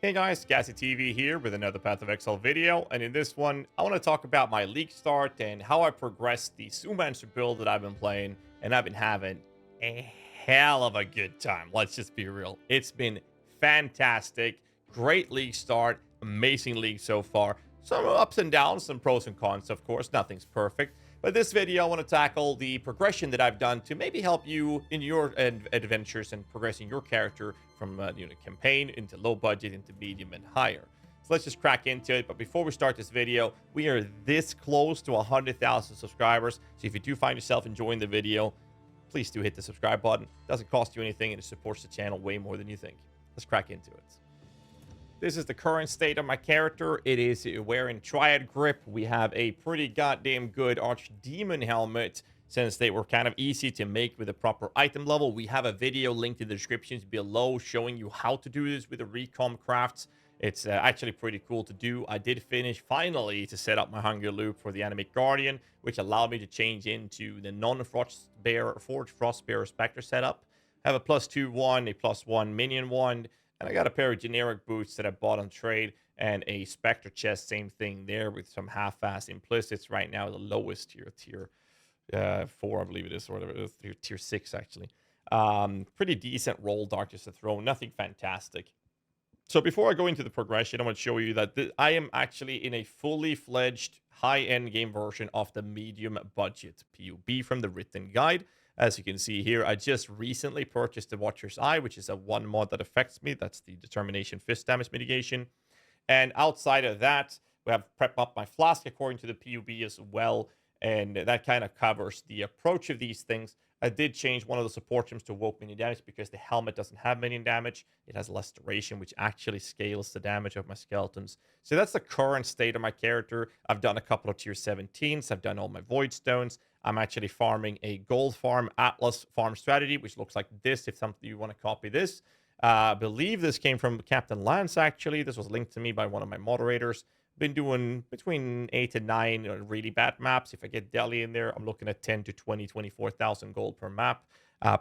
Hey guys, GHAZZY TV here with another Path of Exile video, and in this one, I want to talk about my league start and how I progressed the Zoomancer build that I've been playing, and I've been having a hell of a good time. Let's just be real. It's been fantastic. Great league start, amazing league so far. Some ups and downs, some pros and cons, of course. Nothing's perfect. But this video, I want to tackle the progression that I've done to maybe help you in your adventures and progressing your character from campaign into low budget into medium and higher. So let's just crack into it. But before we start this video, we are this close to 100,000 subscribers. So if you do find yourself enjoying the video, please do hit the subscribe button. It doesn't cost you anything, and it supports the channel way more than you think. Let's crack into it. This is the current state of my character. It is wearing Triad Grip. We have a pretty goddamn good Archdemon helmet, since they were kind of easy to make with a proper item level. We have a video linked in the descriptions below showing you how to do this with the Recom crafts. It's actually pretty cool to do. I did finish finally to set up my Hunger Loop for the Animate Guardian, which allowed me to change into the non-Frostbearer, Forged Frostbearer Spectre setup. I have a +2/1, a +1 Minion wand, and I got a pair of generic boots that I bought on trade and a Spectre chest, same thing there with some half-fast implicits. Right now, the lowest tier 4, I believe it is, or whatever it is, tier 6 actually. Pretty decent roll, Darkness to Throne, nothing fantastic. So before I go into the progression, I want to show you that I am actually in a fully fledged high-end game version of the medium budget PUB from the written guide. As you can see here, I just recently purchased the Watcher's Eye, which is a one mod that affects me. That's the Determination Fist damage mitigation. And outside of that, we have Prep Up My Flask according to the PUB as well. And that kind of covers the approach of these things. I did change one of the support gems to Woke Minion damage because the helmet doesn't have minion damage. It has less duration, which actually scales the damage of my skeletons. So that's the current state of my character. I've done a couple of tier 17s. I've done all my Void Stones. I'm actually farming a gold farm Atlas farm strategy, which looks like this if something you want to copy this. I believe this came from Captain Lance, actually. This was linked to me by one of my moderators. Been doing between 8 and 9 really bad maps. If I get Delhi in there, I'm looking at 10 to 20, 24,000 gold per map.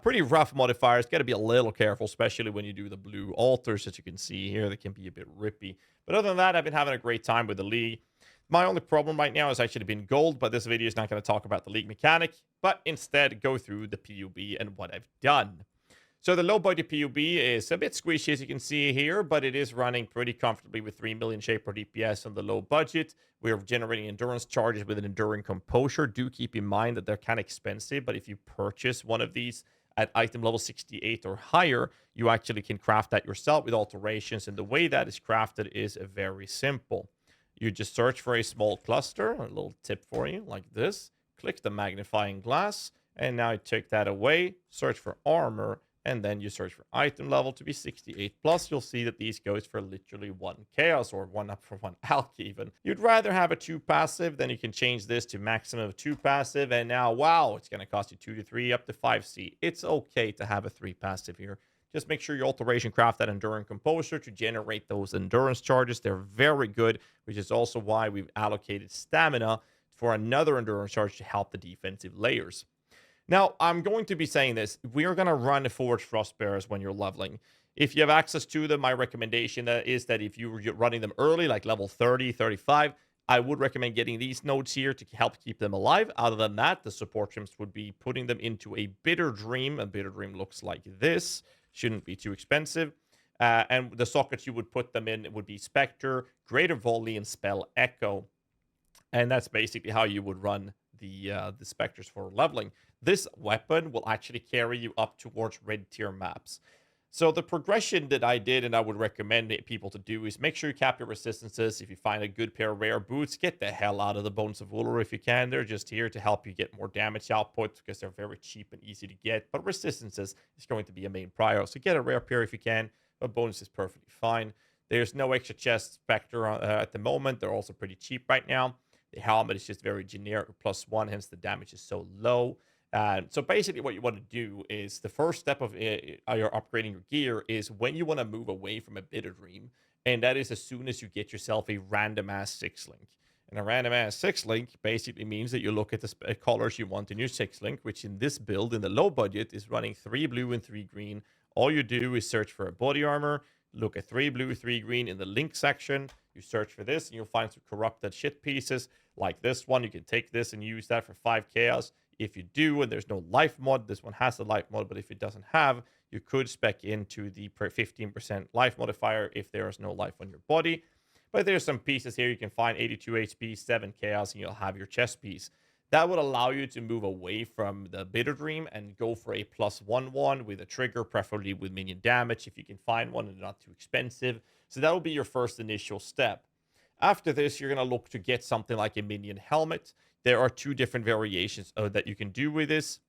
Pretty rough modifiers. Got to be a little careful, especially when you do the blue altars, as you can see here. They can be a bit rippy. But other than that, I've been having a great time with the league. My only problem right now has actually been gold, but this video is not going to talk about the league mechanic, but instead go through the PUB and what I've done. So the low budget PUB is a bit squishy, as you can see here, but it is running pretty comfortably with 3 million shape per DPS on the low budget. We're generating endurance charges with an Enduring Composure. Do keep in mind that they're kind of expensive, but if you purchase one of these at item level 68 or higher, you actually can craft that yourself with alterations, and the way that is crafted is very simple. You just search for a small cluster, a little tip for you, like this. Click the magnifying glass, and now you take that away, search for armor, and then you search for item level to be 68 plus. You'll see that these goes for literally 1 chaos, or 1 up for 1 alch even. You'd rather have a 2 passive, then you can change this to maximum of 2 passive, and now, wow, it's going to cost you 2 to 3 up to 5C. It's okay to have a 3 passive here. Just make sure you alteration craft that Enduring Composure to generate those endurance charges. They're very good, which is also why we've allocated stamina for another endurance charge to help the defensive layers. Now, I'm going to be saying this. We are going to run Forged Frostbearers when you're leveling. If you have access to them, my recommendation is that if you're running them early, like level 30, 35, I would recommend getting these nodes here to help keep them alive. Other than that, the support gems would be putting them into a Bitter Dream. A Bitter Dream looks like this. Shouldn't be too expensive. And the sockets you would put them in would be Spectre, Greater Volley, and Spell Echo. And that's basically how you would run the Spectres for leveling. This weapon will actually carry you up towards red tier maps. So the progression that I did and I would recommend people to do is make sure you cap your resistances. If you find a good pair of rare boots, get the hell out of the Bones of Ulur if you can. They're just here to help you get more damage output because they're very cheap and easy to get. But resistances is going to be a main prior. So get a rare pair if you can, but bonus is perfectly fine. There's no extra chest Spectre at the moment. They're also pretty cheap right now. The helmet is just very generic, +1, hence the damage is so low. So basically what you want to do is the first step of your upgrading your gear is when you want to move away from a Bitter Dream, and that is as soon as you get yourself a random ass 6-link. And a random ass 6-link basically means that you look at the colors you want in your 6-link, which in this build in the low budget is running 3 blue and 3 green. All you do is search for a body armor, look at 3 blue, 3 green in the link section. You search for this, and you'll find some corrupted shit pieces like this one. You can take this and use that for 5 chaos. If you do, and there's no life mod, this one has a life mod, but if it doesn't have, you could spec into the 15% life modifier if there is no life on your body. But there's some pieces here you can find 82 HP, 7 chaos, and you'll have your chess piece. That would allow you to move away from the Bitter Dream and go for a +1/1 with a trigger, preferably with minion damage if you can find one and not too expensive. So that will be your first initial step. After this, you're going to look to get something like a minion helmet. There are 2 different variations that you can do with this.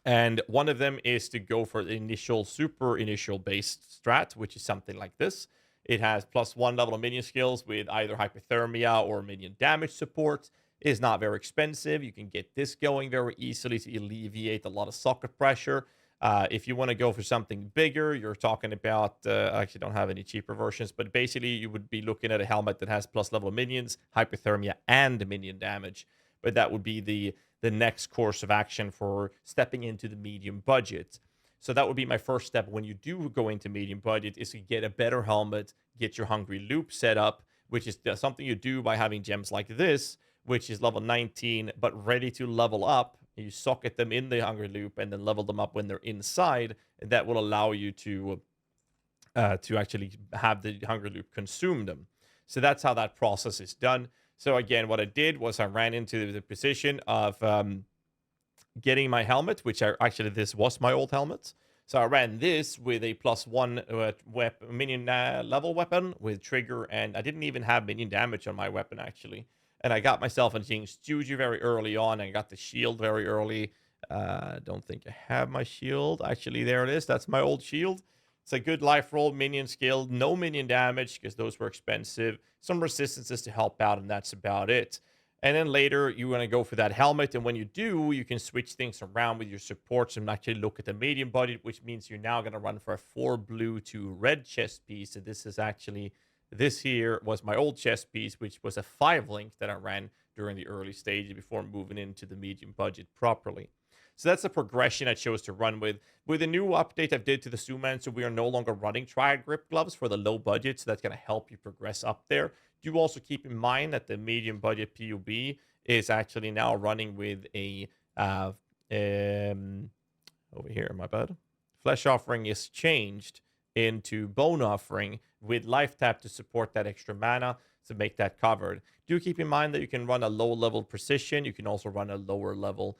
And one of them is to go for the initial, super initial based strat, which is something like this. It has +1 level of minion skills with either hypothermia or minion damage support. It is not very expensive. You can get this going very easily to alleviate a lot of socket pressure. If you want to go for something bigger, you're talking about, I actually don't have any cheaper versions, but basically you would be looking at a helmet that has plus level minions, hypothermia, and minion damage. But that would be the next course of action for stepping into the medium budget. So that would be my first step when you do go into medium budget, is to get a better helmet, get your hungry loop set up, which is something you do by having gems like this, which is level 19, but ready to level up. You socket them in the hungry loop and then level them up when they're inside. And that will allow you to actually have the hungry loop consume them. So that's how that process is done. So again, what I did was I ran into the position of getting my helmet, which actually this was my old helmet. So I ran this with a +1 minion level weapon with trigger, and I didn't even have minion damage on my weapon actually. And I got myself a Jinx Juju very early on, and I got the shield very early. Don't think I have my shield. Actually, there it is. That's my old shield. It's a good life roll, minion skill, no minion damage because those were expensive. Some resistances to help out, and that's about it. And then later, you want to go for that helmet. And when you do, you can switch things around with your supports and actually look at the medium budget, which means you're now going to run for a 4 blue to red chest piece. And this is actually, this here was my old chest piece, which was a 5 link that I ran during the early stages before moving into the medium budget properly. So that's the progression I chose to run with. With a new update I've did to the Zoomancer, we are no longer running Triad Grip Gloves for the low budget, so that's going to help you progress up there. Do also keep in mind that the medium budget POB is actually now running with a, over here, my bad. Flesh Offering is changed into Bone Offering with Life Tap to support that extra mana to make that covered. Do keep in mind that you can run a low level Precision. You can also run a lower level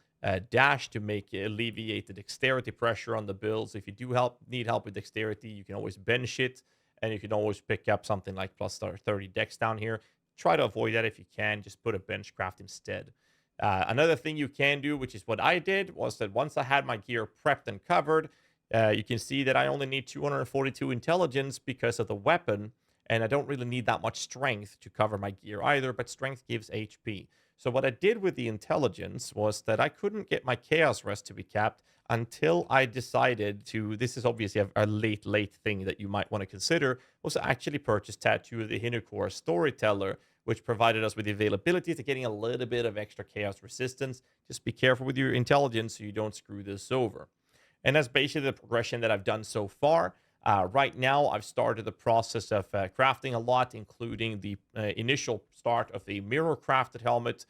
Dash to alleviate the dexterity pressure on the builds. If you do need help with dexterity, you can always bench it, and you can always pick up something like +30 dex down here. Try to avoid that if you can. Just put a bench craft instead. Another thing you can do, which is what I did, was that once I had my gear prepped and covered, you can see that I only need 242 intelligence because of the weapon, and I don't really need that much strength to cover my gear either, but strength gives HP. So what I did with the intelligence was that I couldn't get my chaos rest to be capped until I decided to, this is obviously a late thing that you might want to consider, was to actually purchase Tattoo of the Hinukor Storyteller, which provided us with the availability to getting a little bit of extra chaos resistance. Just be careful with your intelligence so you don't screw this over. And that's basically the progression that I've done so far. Right now, I've started the process of crafting a lot, including the initial start of the mirror crafted helmet,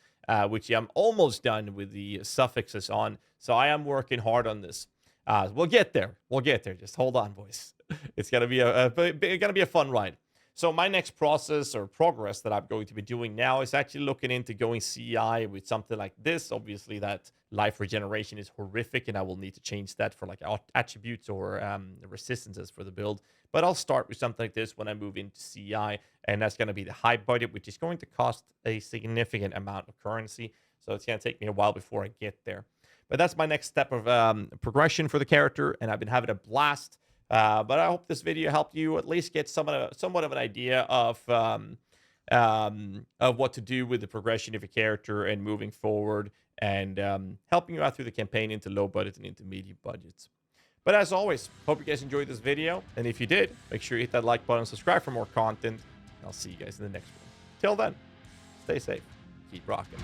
which I'm almost done with the suffixes on. So I am working hard on this. We'll get there. We'll get there. Just hold on, boys. It's gonna be a fun ride. So my next process or progress that I'm going to be doing now is actually looking into going CI with something like this. Obviously, that life regeneration is horrific, and I will need to change that for like attributes or resistances for the build. But I'll start with something like this when I move into CI, and that's going to be the high budget, which is going to cost a significant amount of currency. So it's going to take me a while before I get there. But that's my next step of progression for the character, and I've been having a blast. But I hope this video helped you at least get somewhat of an idea of what to do with the progression of your character and moving forward, and helping you out through the campaign into low budget and into medium budgets. But as always, hope you guys enjoyed this video. And if you did, make sure you hit that like button and subscribe for more content. I'll see you guys in the next one. Till then, stay safe. Keep rocking.